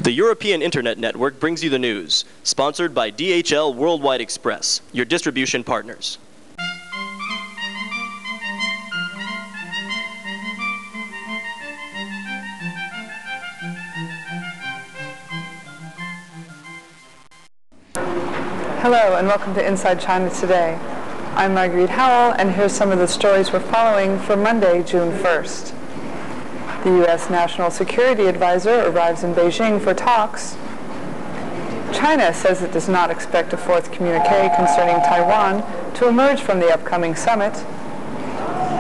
The European Internet Network brings you the news, sponsored by DHL Worldwide Express, your distribution partners. Hello and welcome to Inside China Today. I'm Marguerite Howell, and here's some of the stories we're following for Monday, June 1st. The U.S. National Security Advisor arrives in Beijing for talks. China says it does not expect a fourth communique concerning Taiwan to emerge from the upcoming summit.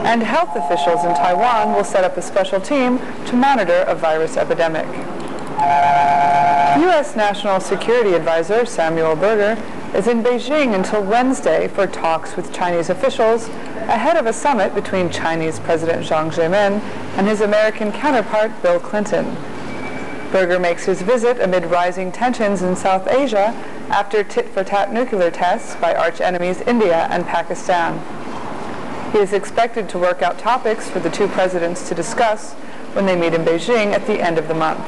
And health officials in Taiwan will set up a special team to monitor a virus epidemic. U.S. National Security Advisor Samuel Berger is in Beijing until Wednesday for talks with Chinese officials ahead of a summit between Chinese President Jiang Zemin and his American counterpart Bill Clinton. Berger makes his visit amid rising tensions in South Asia after tit-for-tat nuclear tests by arch-enemies India and Pakistan. He is expected to work out topics for the two presidents to discuss when they meet in Beijing at the end of the month.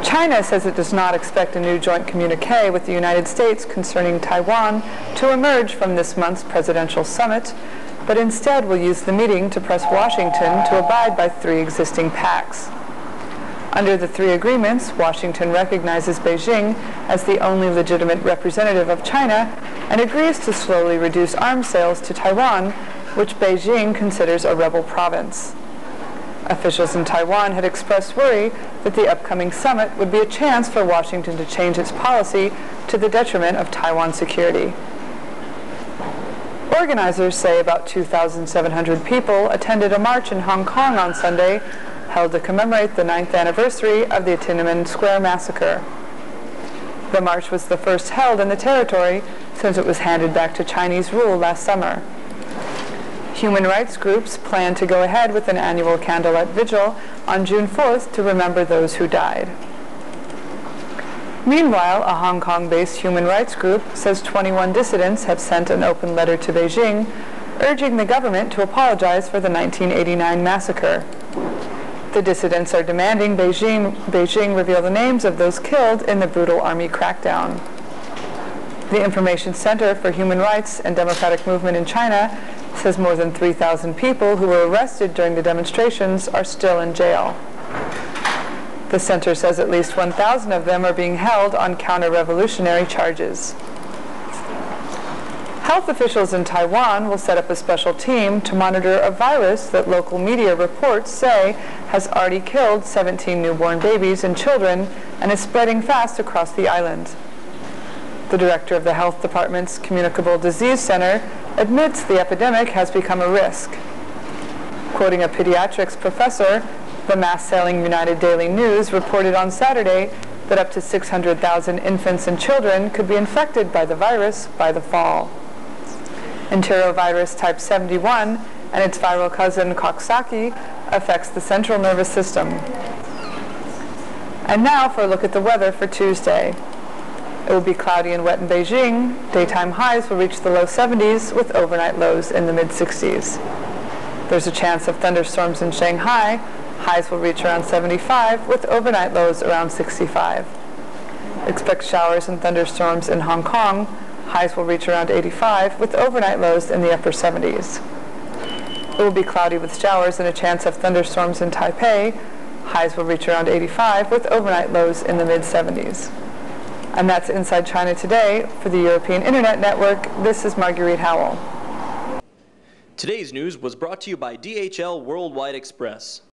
China says it does not expect a new joint communique with the United States concerning Taiwan to emerge from this month's presidential summit, but instead will use the meeting to press Washington to abide by three existing pacts. Under the three agreements, Washington recognizes Beijing as the only legitimate representative of China and agrees to slowly reduce arms sales to Taiwan, which Beijing considers a rebel province. Officials in Taiwan had expressed worry that the upcoming summit would be a chance for Washington to change its policy to the detriment of Taiwan's security. Organizers say about 2,700 people attended a march in Hong Kong on Sunday, held to commemorate the 9th anniversary of the Tiananmen Square massacre. The march was the first held in the territory since it was handed back to Chinese rule last summer. Human rights groups plan to go ahead with an annual candlelight vigil on June 4th to remember those who died. Meanwhile, a Hong Kong-based human rights group says 21 dissidents have sent an open letter to Beijing urging the government to apologize for the 1989 massacre. The dissidents are demanding Beijing reveal the names of those killed in the brutal army crackdown. The Information Center for Human Rights and Democratic Movement in China says more than 3,000 people who were arrested during the demonstrations are still in jail. The center says at least 1,000 of them are being held on counter-revolutionary charges. Health officials in Taiwan will set up a special team to monitor a virus that local media reports say has already killed 17 newborn babies and children and is spreading fast across the island. The director of the health department's Communicable Disease Center admits the epidemic has become a risk. Quoting a pediatrics professor, the mass-selling United Daily News reported on Saturday that up to 600,000 infants and children could be infected by the virus by the fall. Enterovirus type 71 and its viral cousin Coxsackie affects the central nervous system. And now for a look at the weather for Tuesday. It will be cloudy and wet in Beijing. Daytime highs will reach the low 70s with overnight lows in the mid-60s. There's a chance of thunderstorms in Shanghai. Highs will reach around 75 with overnight lows around 65. Expect showers and thunderstorms in Hong Kong. Highs will reach around 85 with overnight lows in the upper 70s. It will be cloudy with showers and a chance of thunderstorms in Taipei. Highs will reach around 85 with overnight lows in the mid-70s. And that's Inside China Today. For the European Internet Network, this is Marguerite Howell. Today's news was brought to you by DHL Worldwide Express.